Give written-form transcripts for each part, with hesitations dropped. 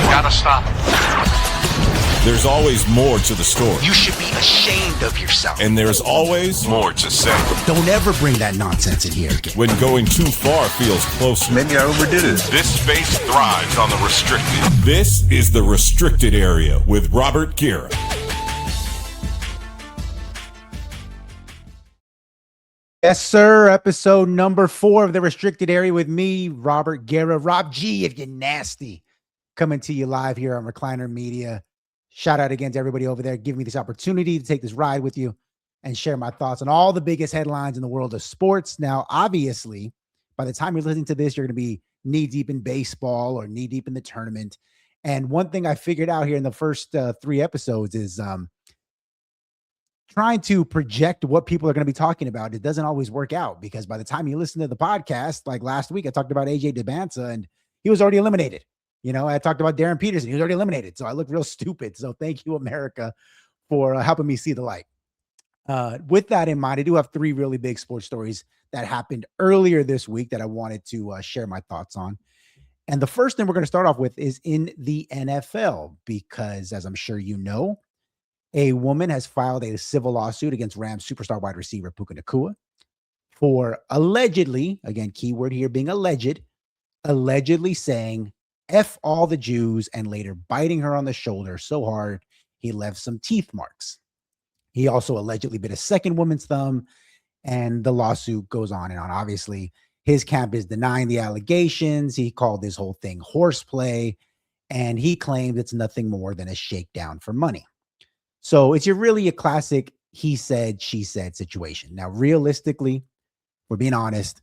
Gotta stop him. There's always more to the story. You should be ashamed of yourself. And there's always more to say. Don't ever bring that nonsense in here again. When going too far feels closer. Maybe I overdid it. This space thrives on the restricted. This is the Restricted Area with Robert Guerra. Yes, sir. Episode number 4 of the Restricted Area with me, Robert Guerra. Rob G, if you're nasty. Coming to you live here on Recliner Media. Shout out again to everybody over there giving me this opportunity to take this ride with you and share my thoughts on all the biggest headlines in the world of sports. Now, obviously, by the time you're listening to this, you're going to be knee-deep in baseball or knee-deep in the tournament. And one thing I figured out here in the first 3 episodes is trying to project what people are going to be talking about. It doesn't always work out because by the time you listen to the podcast, like last week, I talked about AJ DeBanza and he was already eliminated. You know, I talked about Darren Peterson. He was already eliminated. So I look real stupid. So thank you, America, for helping me see the light. With that in mind, I do have 3 really big sports stories that happened earlier this week that I wanted to share my thoughts on. And the first thing we're going to start off with is in the NFL, because as I'm sure you know, a woman has filed a civil lawsuit against Rams superstar wide receiver Puka Nacua for allegedly, again, keyword here being allegedly saying F all the Jews and later biting her on the shoulder so hard he left some teeth marks. He also allegedly bit a second woman's thumb, and the lawsuit goes on and on. Obviously, his camp is denying the allegations. He called this whole thing horseplay, and he claimed it's nothing more than a shakedown for money. So it's really a classic he said, she said situation. Now, realistically, we're being honest,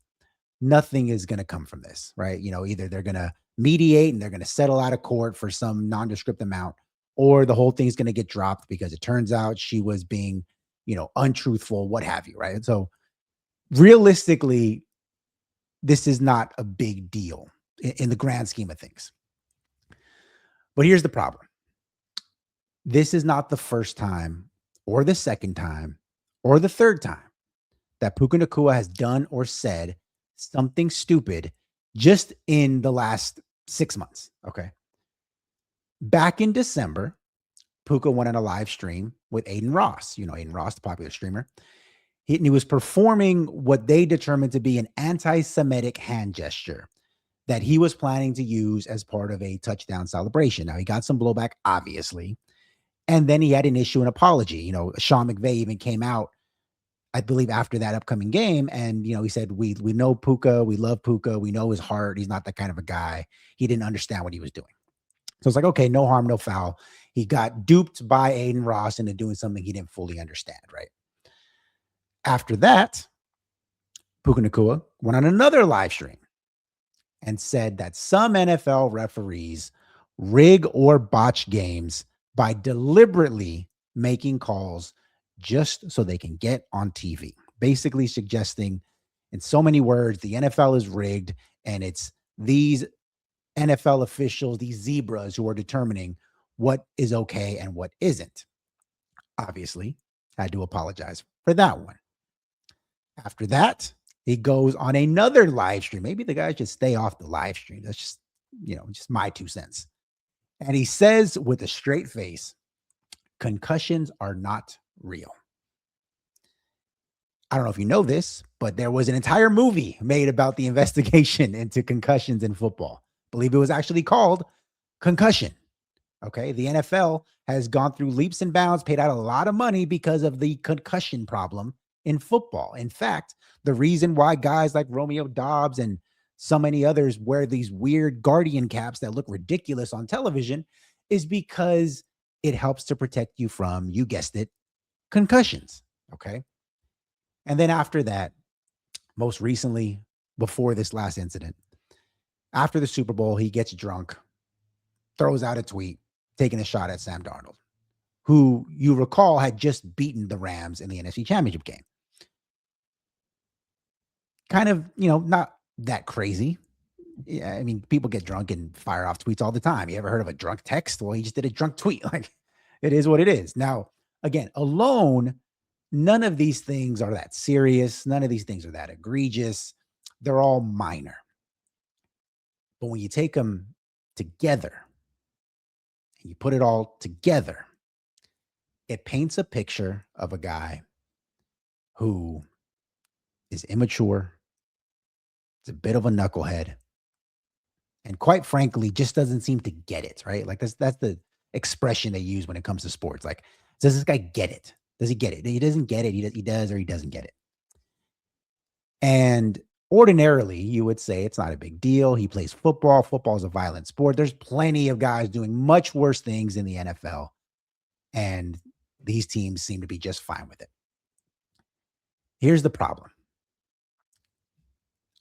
nothing is going to come from this, right? You know, either they're going to mediate and they're going to settle out of court for some nondescript amount, or the whole thing's going to get dropped because it turns out she was being, you know, untruthful, what have you, right? So realistically, this is not a big deal in the grand scheme of things. But here's the problem. This is not the first time or the second time or the third time that Puka Nacua has done or said something stupid just in the last 6 months. Okay. Back in December, Puka went on a live stream with Aiden Ross. You know, Aiden Ross, the popular streamer. He was performing what they determined to be an anti-Semitic hand gesture that he was planning to use as part of a touchdown celebration. Now, he got some blowback, obviously. And then he had an issue, an apology. You know, Sean McVay even came out, I believe, after that upcoming game. And, you know, he said, we know Puka. We love Puka. We know his heart. He's not that kind of a guy. He didn't understand what he was doing. So it's like, okay, no harm, no foul. He got duped by Aiden Ross into doing something he didn't fully understand, right? After that, Puka Nacua went on another live stream and said that some NFL referees rig or botch games by deliberately making calls just so they can get on TV, basically suggesting in so many words, the NFL is rigged and it's these NFL officials, these zebras who are determining what is okay and what isn't. Obviously, I had to apologize for that one. After that, he goes on another live stream. Maybe the guys should stay off the live stream. That's just, you know, just my 2 cents. And he says with a straight face, concussions are not real. I don't know if you know this, but there was an entire movie made about the investigation into concussions in football. I believe it was actually called Concussion. Okay. The NFL has gone through leaps and bounds, paid out a lot of money because of the concussion problem in football. In fact, the reason why guys like Romeo Dobbs and so many others wear these weird Guardian caps that look ridiculous on television is because it helps to protect you from, you guessed it, concussions. Okay. And then after that, most recently, before this last incident, after the Super Bowl, he gets drunk, throws out a tweet, taking a shot at Sam Darnold, who you recall had just beaten the Rams in the NFC Championship game. Kind of, you know, not that crazy. Yeah, I mean, people get drunk and fire off tweets all the time. You ever heard of a drunk text? Well, he just did a drunk tweet. Like, it is what it is. Now, again, alone, none of these things are that serious. None of these things are that egregious. They're all minor. But when you take them together, and you put it all together, it paints a picture of a guy who is immature, is a bit of a knucklehead, and quite frankly, just doesn't seem to get it, right? Like that's the expression they use when it comes to sports. Like, does this guy get it? Does he get it? He doesn't get it. He does or he doesn't get it. And ordinarily, you would say it's not a big deal. He plays football. Football is a violent sport. There's plenty of guys doing much worse things in the NFL, and these teams seem to be just fine with it. Here's the problem.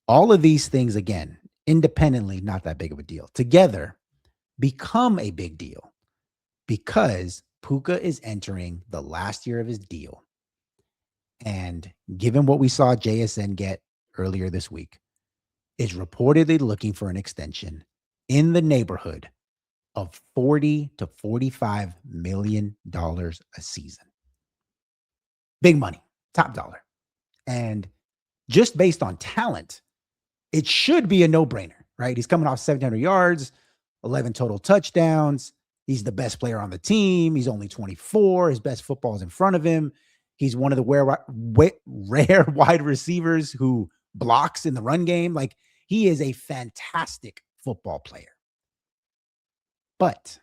All of these things, again, independently, not that big of a deal. Together, become a big deal because Puka is entering the last year of his deal. And given what we saw JSN get earlier this week, is reportedly looking for an extension in the neighborhood of $40 to $45 million a season. Big money, top dollar. And just based on talent, it should be a no-brainer, right? He's coming off 700 yards, 11 total touchdowns. He's the best player on the team. He's only 24. His best football is in front of him. He's one of the rare wide receivers who blocks in the run game. Like, he is a fantastic football player. But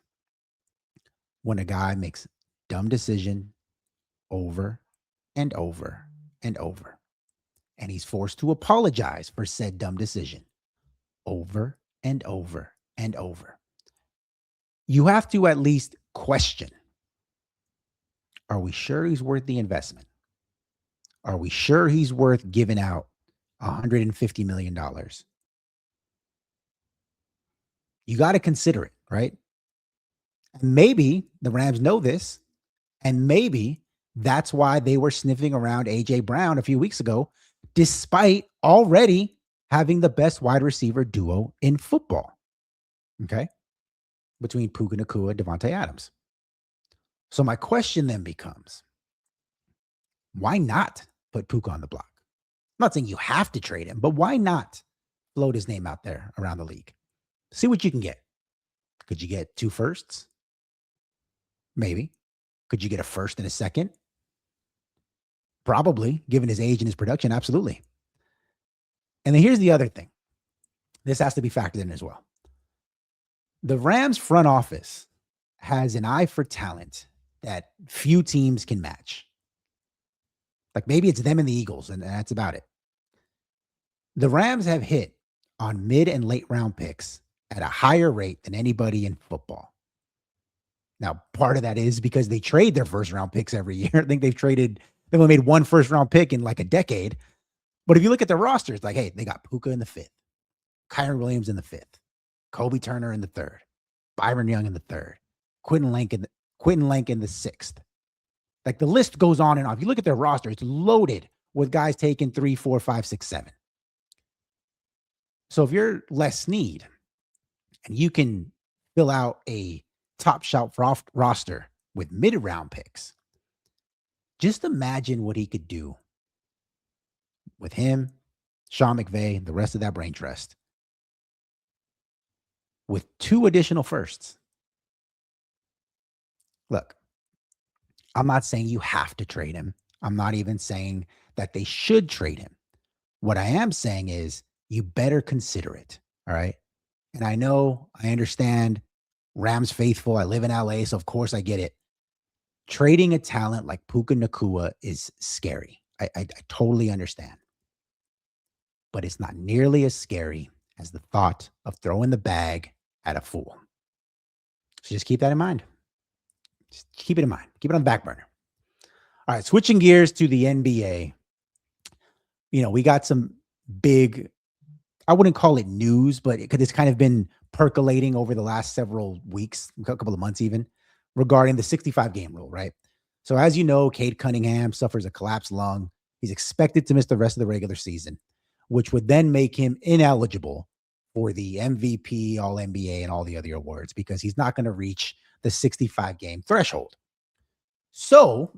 when a guy makes dumb decision over and over and over, and he's forced to apologize for said dumb decision over and over and over, you have to at least question, are we sure he's worth the investment? Are we sure he's worth giving out $150 million? You got to consider it, right? Maybe the Rams know this, and maybe that's why they were sniffing around A.J. Brown a few weeks ago, despite already having the best wide receiver duo in football, okay, between Puka Nacua and Devontae Adams. So my question then becomes, why not put Puka on the block? I'm not saying you have to trade him, but why not float his name out there around the league? See what you can get. Could you get 2 firsts? Maybe. Could you get a first and a second? Probably, given his age and his production, absolutely. And then here's the other thing. This has to be factored in as well. The Rams front office has an eye for talent that few teams can match. Like, maybe it's them and the Eagles, and that's about it. The Rams have hit on mid and late round picks at a higher rate than anybody in football. Now, part of that is because they trade their first round picks every year. I think they've only made 1 first round pick in like a decade. But if you look at their rosters, like, hey, they got Puka in the 5th, Kyron Williams in the 5th, Kobe Turner in the 3rd, Byron Young in the 3rd, Quentin Lake in the 6th. Like, the list goes on and on. If you look at their roster, it's loaded with guys taking 3, 4, 5, 6, 7. So if you're Les Snead and you can fill out a top shelf roster with mid-round picks, just imagine what he could do with him, Sean McVay, the rest of that brain trust, with 2 additional firsts. Look, I'm not saying you have to trade him. I'm not even saying that they should trade him. What I am saying is you better consider it, all right? And I understand Rams faithful. I live in LA, so of course I get it. Trading a talent like Puka Nacua is scary. I totally understand. But it's not nearly as scary as the thought of throwing the bag at a fool. So just keep that in mind. Just keep it in mind. Keep it on the back burner. All right, switching gears to the NBA. You know, we got some big, I wouldn't call it news, but it's kind of been percolating over the last several weeks, a couple of months even, regarding the 65-game rule, right? So as you know, Cade Cunningham suffers a collapsed lung. He's expected to miss the rest of the regular season, which would then make him ineligible for the MVP, All-NBA, and all the other awards because he's not going to reach the 65-game threshold. So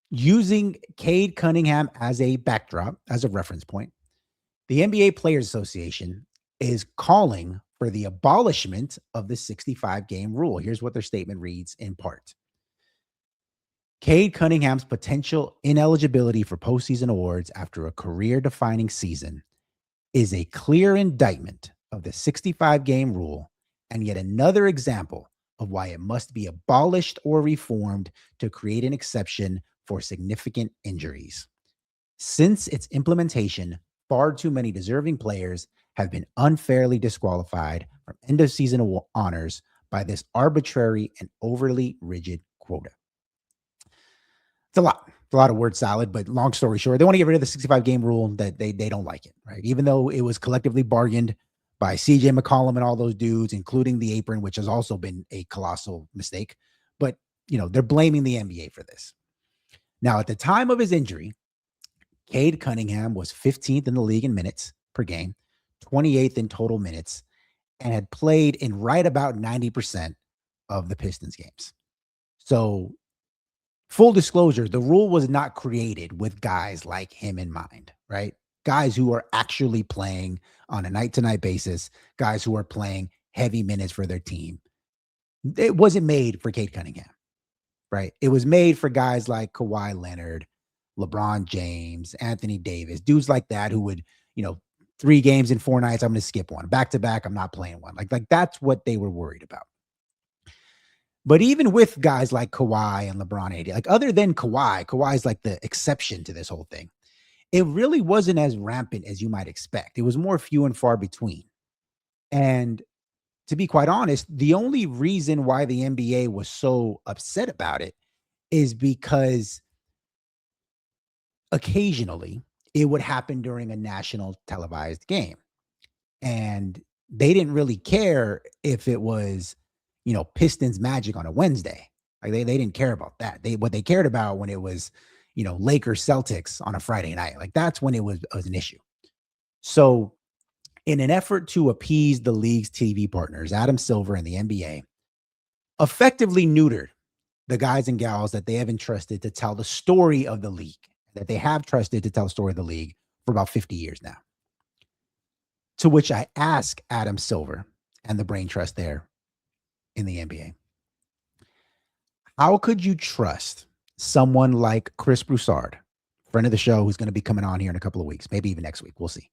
using Cade Cunningham as a backdrop, as a reference point, the NBA Players Association is calling for the abolishment of the 65-game rule. Here's what their statement reads in part. Cade Cunningham's potential ineligibility for postseason awards after a career-defining season is a clear indictment of the 65-game rule and yet another example of why it must be abolished or reformed to create an exception for significant injuries. Since its implementation, far too many deserving players have been unfairly disqualified from end-of-season honors by this arbitrary and overly rigid quota. It's a lot of word salad, but long story short, they want to get rid of the 65-game rule. That they don't like it, right? Even though it was collectively bargained by CJ McCollum and all those dudes, including the apron, which has also been a colossal mistake. But, they're blaming the NBA for this. Now, at the time of his injury, Cade Cunningham was 15th in the league in minutes per game, 28th in total minutes, and had played in right about 90% of the Pistons games. So, full disclosure, the rule was not created with guys like him in mind, right? Guys who are actually playing on a night-to-night basis, guys who are playing heavy minutes for their team. It wasn't made for Cade Cunningham, right? It was made for guys like Kawhi Leonard, LeBron James, Anthony Davis, dudes like that who would, 3 games in 4 nights, I'm going to skip one. Back to back, I'm not playing one. Like that's what they were worried about. But even with guys like Kawhi and LeBron AD, like other than Kawhi's like the exception to this whole thing. It really wasn't as rampant as you might expect. It was more few and far between. And to be quite honest, the only reason why the NBA was so upset about it is because occasionally it would happen during a national televised game. And they didn't really care if it was, Pistons Magic on a Wednesday. Like they didn't care about that. What they cared about when it was, Lakers Celtics on a Friday night. Like that's when it was an issue. So in an effort to appease the league's TV partners, Adam Silver and the NBA effectively neutered the guys and gals that they have entrusted to tell the story of the league, that they have trusted to tell the story of the league for about 50 years now. To which I ask Adam Silver and the brain trust there in the NBA, how could you trust someone like Chris Broussard, friend of the show, who's going to be coming on here in a couple of weeks, maybe even next week, we'll see.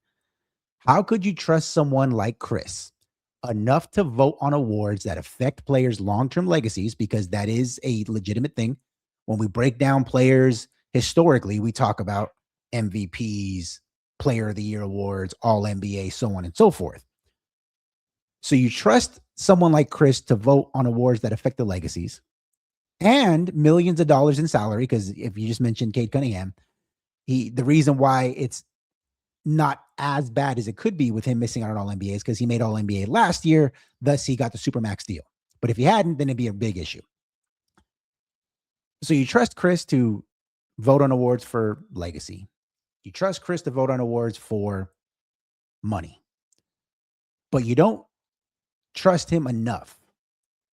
How could you trust someone like Chris enough to vote on awards that affect players' long-term legacies? Because that is a legitimate thing. When we break down players historically, we talk about MVPs, Player of the Year awards, All NBA, so on and so forth. So you trust someone like Chris to vote on awards that affect the legacies and millions of dollars in salary. Because if you just mentioned Cade Cunningham, the reason why it's not as bad as it could be with him missing out on All NBA is because he made All NBA last year. Thus, he got the Supermax deal. But if he hadn't, then it'd be a big issue. So you trust Chris to vote on awards for legacy. You trust Chris to vote on awards for money. But you don't trust him enough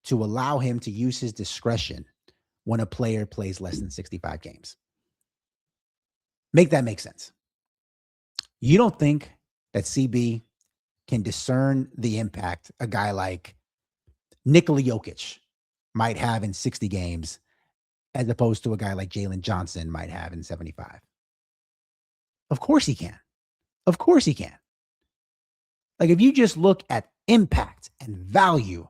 to allow him to use his discretion when a player plays less than 65 games. Make that make sense. You don't think that CB can discern the impact a guy like Nikola Jokic might have in 60 games as opposed to a guy like Jalen Johnson might have in 75? Of course he can. Of course he can. Like if you just look at impact and value,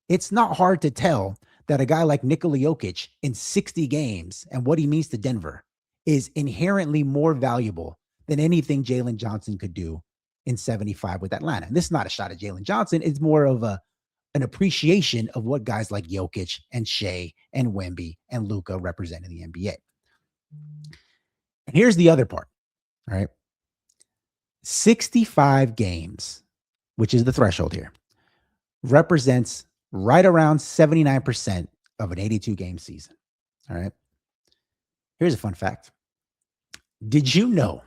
it's not hard to tell that a guy like Nikola Jokic in 60 games and what he means to Denver is inherently more valuable than anything Jalen Johnson could do in 75 with Atlanta. And this is not a shot at Jalen Johnson. It's more of an appreciation of what guys like Jokic and Shea and Wemby and Luka represent in the NBA. And here's the other part, right? 65 games, which is the threshold here, represents right around 79% of an 82-game season. All right. Here's a fun fact. Did you know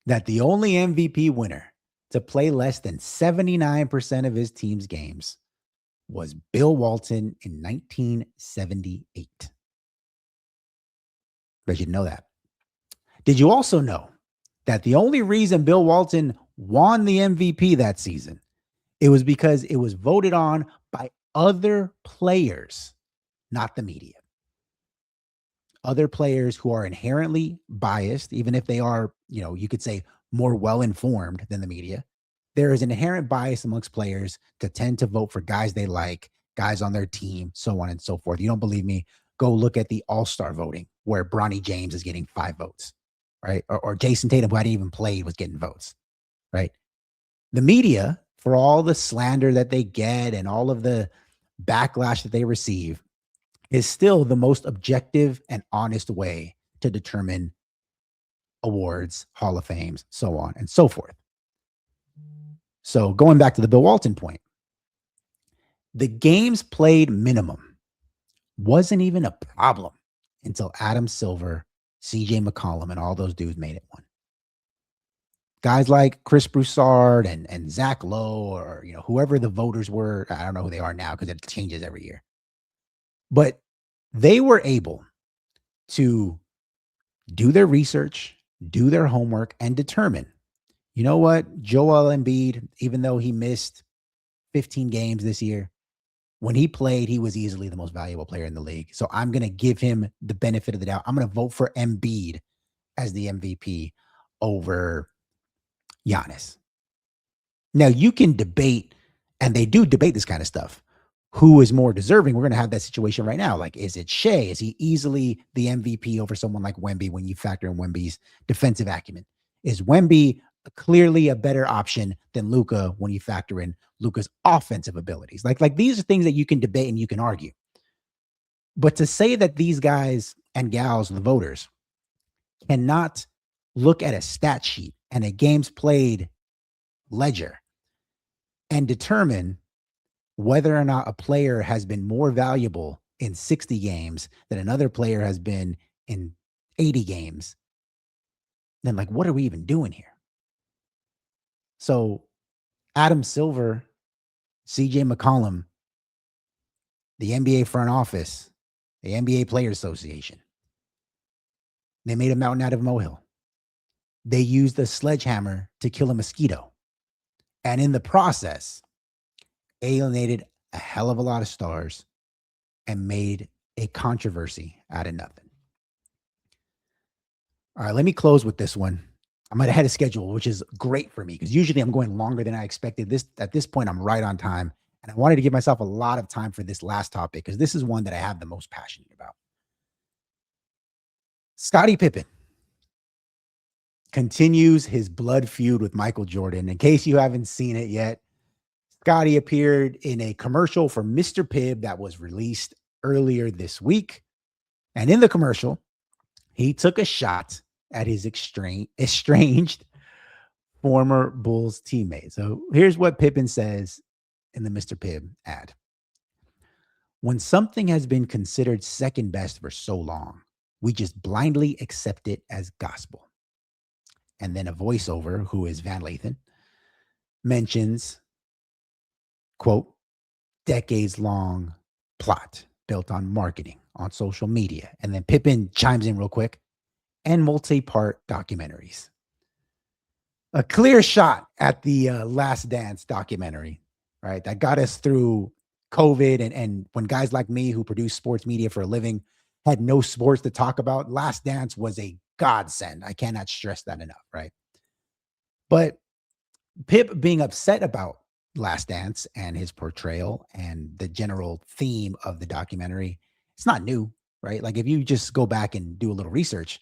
that the only MVP winner to play less than 79% of his team's games was Bill Walton in 1978? Bet you didn't know that. Did you also know that the only reason Bill Walton won the MVP that season It was because it was voted on by other players, not the media. Other players who are inherently biased, even if they are, you could say more well-informed than the media. There is an inherent bias amongst players to tend to vote for guys they like, guys on their team, so on and so forth. You don't believe me? Go look at the All-Star voting where Bronny James is getting 5 votes, right? Or Jason Tatum, who hadn't even played, was getting votes, right? The media, for all the slander that they get and all of the backlash that they receive, is still the most objective and honest way to determine awards, Hall of Fames, so on and so forth. So going back to the Bill Walton point, the games played minimum wasn't even a problem until Adam Silver, CJ McCollum, and all those dudes made it one. Guys like Chris Broussard and Zach Lowe, or whoever the voters were, I don't know who they are now because it changes every year. But they were able to do their research, do their homework, and determine, you know what, Joel Embiid, even though he missed 15 games this year, when he played, he was easily the most valuable player in the league. So I'm going to give him the benefit of the doubt. I'm going to vote for Embiid as the MVP over Giannis. Now, you can debate, and they do debate this kind of stuff, who is more deserving. We're going to have that situation right now. Like, is it Shea? Is he easily the MVP over someone like Wemby when you factor in Wemby's defensive acumen? Is Wemby clearly a better option than Luka when you factor in Luka's offensive abilities? Like these are things that you can debate and you can argue. But to say that these guys and gals, the voters, cannot look at a stat sheet and a games played ledger and determine whether or not a player has been more valuable in 60 games than another player has been in 80 games, then what are we even doing here? So Adam Silver, CJ McCollum, the NBA front office, the NBA Players Association, they made a mountain out of a molehill. They used a sledgehammer to kill a mosquito. And in the process, alienated a hell of a lot of stars and made a controversy out of nothing. All right, let me close with this one. I'm ahead of schedule, which is great for me because usually I'm going longer than I expected. At this point, I'm right on time. And I wanted to give myself a lot of time for this last topic because this is one that I have the most passionate about. Scottie Pippen continues his blood feud with Michael Jordan. In case you haven't seen it yet, Scottie appeared in a commercial for Mr. Pibb that was released earlier this week. And in the commercial, he took a shot at his estranged former Bulls teammate. So here's what Pippen says in the Mr. Pibb ad. When something has been considered second best for so long, we just blindly accept it as gospel. And then a voiceover, who is Van Lathan, mentions, quote, decades-long plot built on marketing, on social media. And then Pippen chimes in real quick, and multi-part documentaries. A clear shot at the Last Dance documentary, right? That got us through COVID. And when guys like me who produce sports media for a living had no sports to talk about, Last Dance was a godsend. I cannot stress that enough, right? But Pip being upset about Last Dance and his portrayal and the general theme of the documentary, it's not new, right? Like if you just go back and do a little research,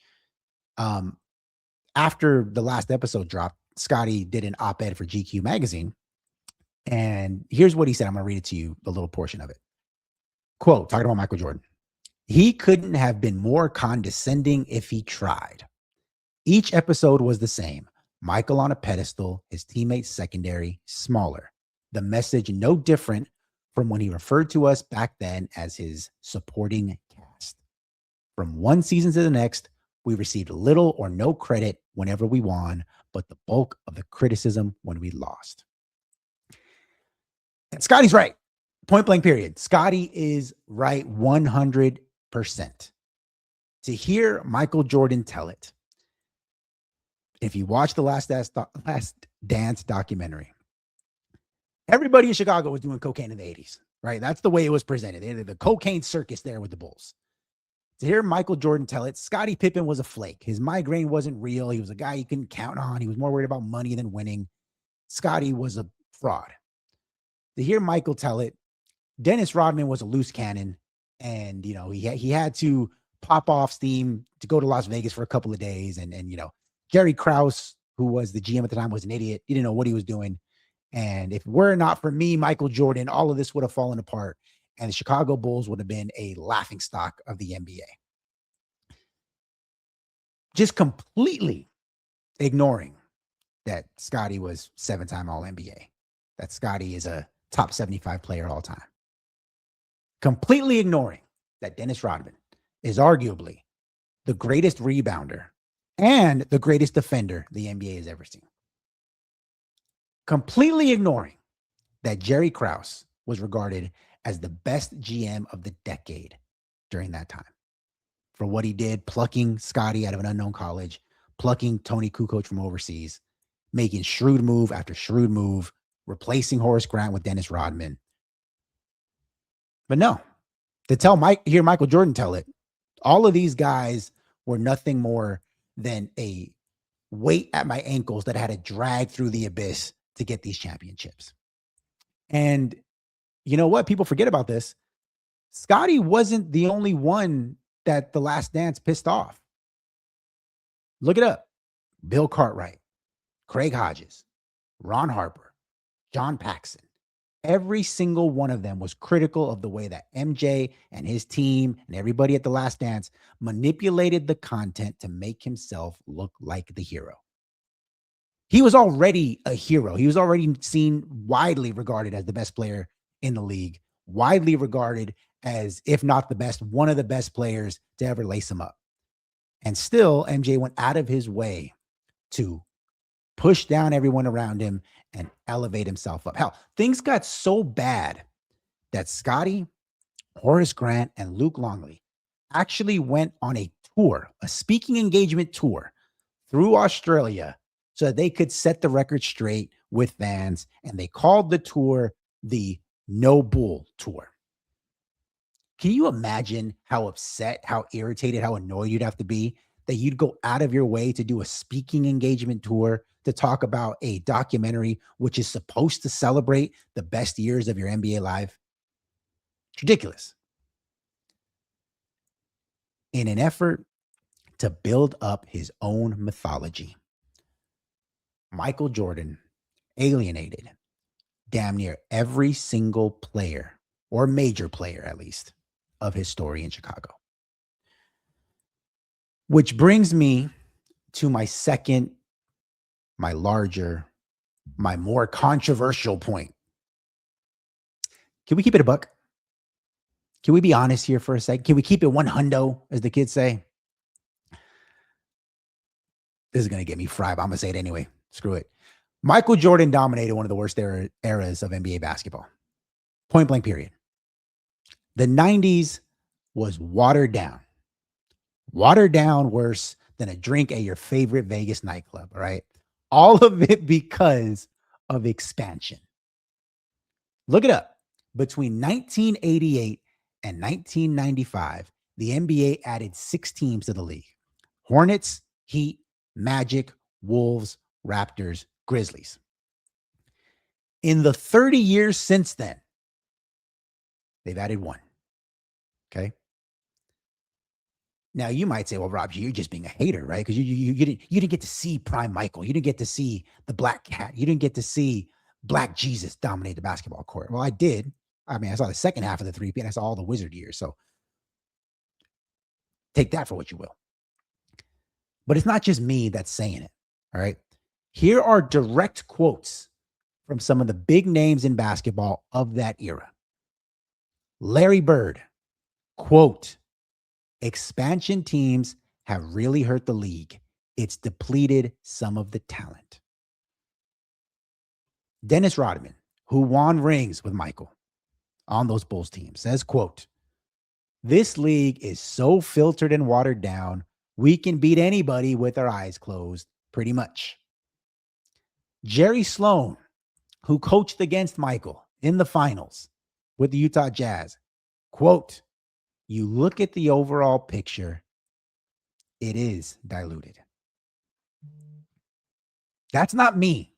after the last episode dropped, Scottie did an op-ed for GQ magazine. And here's what he said. I'm going to read it to you, a little portion of it. Quote, talking about Michael Jordan. He couldn't have been more condescending if he tried. Each episode was the same. Michael on a pedestal, his teammates secondary, smaller. The message no different from when he referred to us back then as his supporting cast. From one season to the next, we received little or no credit whenever we won, but the bulk of the criticism when we lost. And Scottie's right. Point blank period. Scottie is right 100%. To hear Michael Jordan tell it, if you watch the Last Dance documentary, Everybody in Chicago was doing cocaine in the 80s, right? That's the way it was presented. They had the cocaine circus there with the Bulls. To hear Michael Jordan tell it, Scottie Pippen was a flake. His migraine wasn't real. He was a guy you couldn't count on. He was more worried about money than winning. Scottie was a fraud. To hear Michael tell it, Dennis Rodman was a loose cannon, and he had to pop off steam to go to Las Vegas for a couple of days, and Jerry Krause, who was the GM at the time, was an idiot. He didn't know what he was doing, and if it were not for me, Michael Jordan, all of this would have fallen apart, and the Chicago Bulls would have been a laughingstock of the NBA. Just completely ignoring that Scottie was 7-time All-NBA, that Scottie is a top 75 player all time. Completely ignoring that Dennis Rodman is arguably the greatest rebounder and the greatest defender the NBA has ever seen. Completely ignoring that Jerry Krause was regarded as the best GM of the decade during that time for what he did, plucking Scottie out of an unknown college, plucking Tony Kukoc from overseas, making shrewd move after shrewd move, replacing Horace Grant with Dennis Rodman. But no, to hear Michael Jordan tell it, all of these guys were nothing more than a weight at my ankles that I had to drag through the abyss to get these championships. And you know what? People forget about this. Scottie wasn't the only one that The Last Dance pissed off. Look it up. Bill Cartwright, Craig Hodges, Ron Harper, John Paxson. Every single one of them was critical of the way that MJ and his team and everybody at The Last Dance manipulated the content to make himself look like the hero. He was already a hero. He was already seen, widely regarded as the best player in the league, widely regarded as, if not the best, one of the best players to ever lace him up. And still, MJ went out of his way to push down everyone around him and elevate himself up. Hell, things got so bad that Scottie, Horace Grant, and Luke Longley actually went on a tour, a speaking engagement tour through Australia so that they could set the record straight with fans. And they called the tour the No Bull Tour. Can you imagine how upset, how irritated, how annoyed you'd have to be that you'd go out of your way to do a speaking engagement tour to talk about a documentary which is supposed to celebrate the best years of your NBA life? It's ridiculous. In an effort to build up his own mythology, Michael Jordan alienated damn near every single player, or major player at least, of his story in Chicago. Which brings me to my second, my larger, my more controversial point. Can we keep it a buck? Can we be honest here for a second? Can we keep it 100, as the kids say? This is going to get me fried, but I'm going to say it anyway. Screw it. Michael Jordan dominated one of the worst eras of NBA basketball. Point blank, period. The 90s was watered down. Watered down worse than a drink at your favorite Vegas nightclub, right? All of it because of expansion. Look it up. Between 1988 and 1995, the NBA added 6 teams to the league: Hornets, Heat, Magic, Wolves, Raptors, Grizzlies. In the 30 years since then, they've added 1. Okay. Now you might say, well, Rob, you're just being a hater, right? Because you didn't get to see prime Michael. You didn't get to see the Black Cat. You didn't get to see Black Jesus dominate the basketball court. Well, I did. I mean, I saw the second half of the 3P and I saw all the Wizard years. So take that for what you will. But it's not just me that's saying it. All right. Here are direct quotes from some of the big names in basketball of that era. Larry Bird, quote, "Expansion teams have really hurt the league. It's depleted some of the talent." Dennis Rodman, who won rings with Michael on those Bulls teams, says, quote, "This league is so filtered and watered down, we can beat anybody with our eyes closed, pretty much." Jerry Sloan, who coached against Michael in the finals with the Utah Jazz, quote, "You look at the overall picture, it is diluted." That's not me.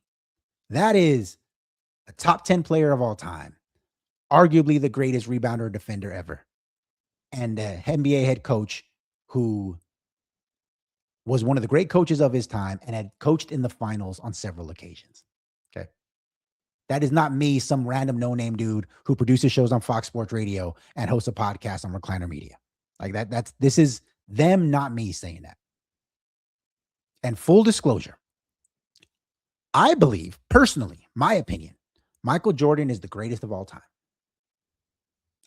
That is a top 10 player of all time, arguably the greatest rebounder defender ever, and an NBA head coach who was one of the great coaches of his time and had coached in the finals on several occasions. Okay. That is not me, some random no-name dude who produces shows on Fox Sports Radio and hosts a podcast on Recliner Media. Like this is them, not me saying that. And full disclosure, I believe, personally, my opinion, Michael Jordan is the greatest of all time.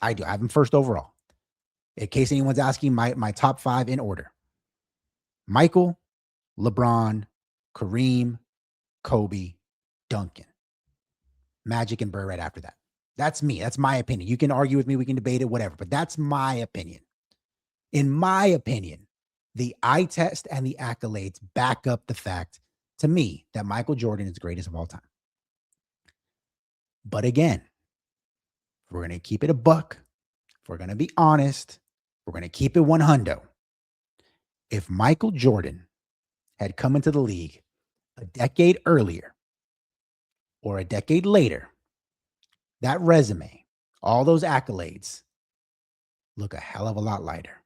I do. I have him first overall. In case anyone's asking, my top 5 in order: Michael, LeBron, Kareem, Kobe, Duncan, Magic, and Bird right after that. That's me. That's my opinion. You can argue with me. We can debate it, whatever. But that's my opinion. In my opinion, the eye test and the accolades back up the fact, to me, that Michael Jordan is the greatest of all time. But again, if we're going to keep it a buck, if we're going to be honest, we're going to keep it 100. If Michael Jordan had come into the league a decade earlier or a decade later, that resume, all those accolades, look a hell of a lot lighter.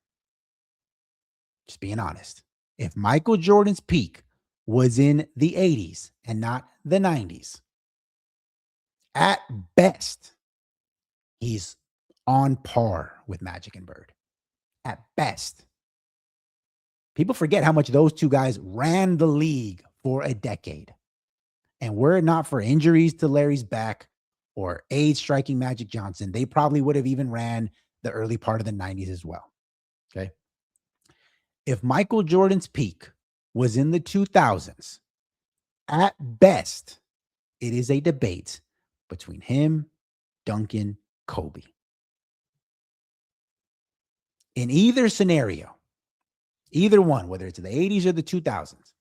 Just being honest. If Michael Jordan's peak was in the 80s and not the 90s, at best, he's on par with Magic and Bird. At best. People forget how much those two guys ran the league for a decade. And were it not for injuries to Larry's back or age striking Magic Johnson, they probably would have even ran the early part of the 90s as well. Okay. If Michael Jordan's peak was in the 2000s, at best, it is a debate between him, Duncan, Kobe. In either scenario, either one, whether it's the 80s or the 2000s,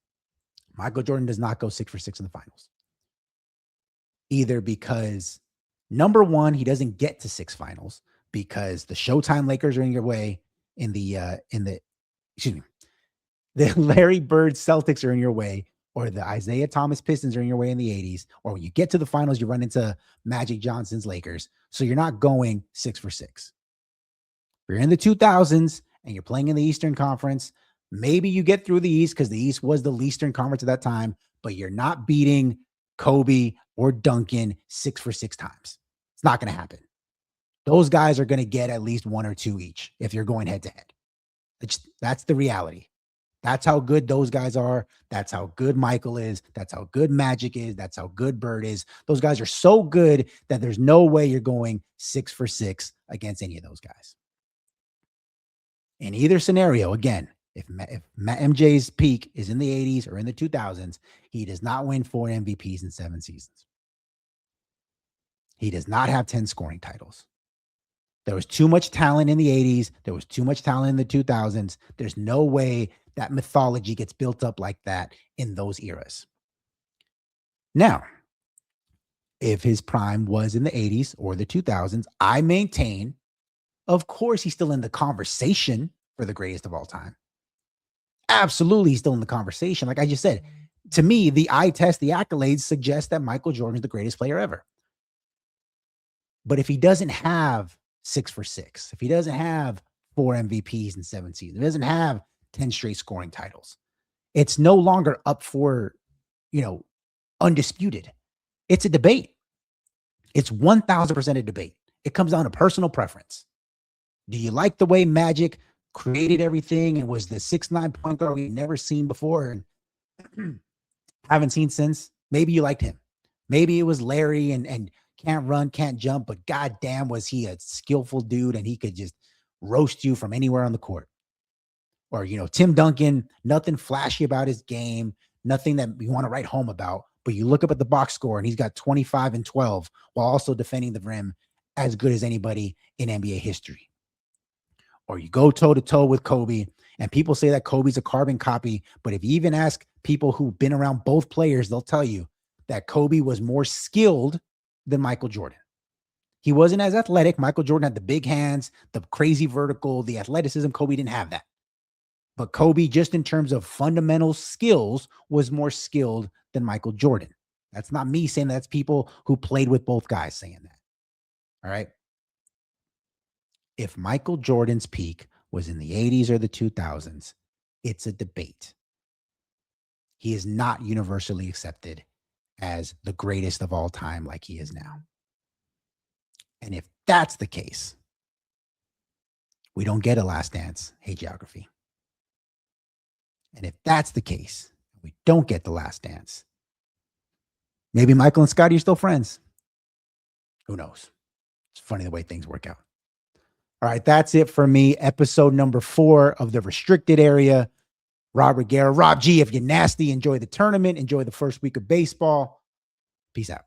Michael Jordan does not go 6 for 6 in the finals. Either because, number one, he doesn't get to 6 finals because the Showtime Lakers are in your way the Larry Bird Celtics are in your way, or the Isaiah Thomas Pistons are in your way in the 80s, or when you get to the finals, you run into Magic Johnson's Lakers. So you're not going 6 for 6. If you're in the 2000s and you're playing in the Eastern Conference, maybe you get through the East because the East was the Eastern Conference at that time, but you're not beating Kobe or Duncan 6 for 6 times. It's not going to happen. Those guys are going to get at least 1 or 2 each if you're going head to head. That's the reality. That's how good those guys are. That's how good Michael is. That's how good Magic is. That's how good Bird is. Those guys are so good that there's no way you're going 6 for 6 against any of those guys. In either scenario, again, if MJ's peak is in the 80s or in the 2000s, he does not win 4 MVPs in 7 seasons. He does not have 10 scoring titles. There was too much talent in the 80s. There was too much talent in the 2000s. There's no way that mythology gets built up like that in those eras. Now, if his prime was in the 80s or the 2000s, I maintain, of course, he's still in the conversation for the greatest of all time. Absolutely, he's still in the conversation. Like I just said, to me, the eye test, the accolades suggest that Michael Jordan is the greatest player ever. But if he doesn't have 6 for 6, if he doesn't have 4 MVPs in 7 seasons, if he doesn't have 10 straight scoring titles, it's no longer up for, undisputed. It's a debate. It's 1,000% a debate. It comes down to personal preference. Do you like the way Magic created everything and was the 6'9" point guard we've never seen before and haven't seen since? Maybe you liked him. Maybe it was Larry and can't run, can't jump, but goddamn was he a skillful dude and he could just roast you from anywhere on the court. Or, Tim Duncan, nothing flashy about his game, nothing that you want to write home about, but you look up at the box score and he's got 25 and 12 while also defending the rim as good as anybody in NBA history. Or you go toe-to-toe with Kobe, and people say that Kobe's a carbon copy, but if you even ask people who've been around both players, they'll tell you that Kobe was more skilled than Michael Jordan. He wasn't as athletic. Michael Jordan had the big hands, the crazy vertical, the athleticism. Kobe didn't have that. But Kobe, just in terms of fundamental skills, was more skilled than Michael Jordan. That's not me saying that. That's people who played with both guys saying that. All right. If Michael Jordan's peak was in the 80s or the 2000s, it's a debate. He is not universally accepted as the greatest of all time like he is now. And if that's the case, we don't get a Last Dance. Hey, geography. And if that's the case, we don't get the Last Dance. Maybe Michael and Scottie are still friends. Who knows? It's funny the way things work out. All right, that's it for me. Episode number 4 of the restricted area. Robert Guerra, Rob G, if you're nasty, enjoy the tournament. Enjoy the first week of baseball. Peace out.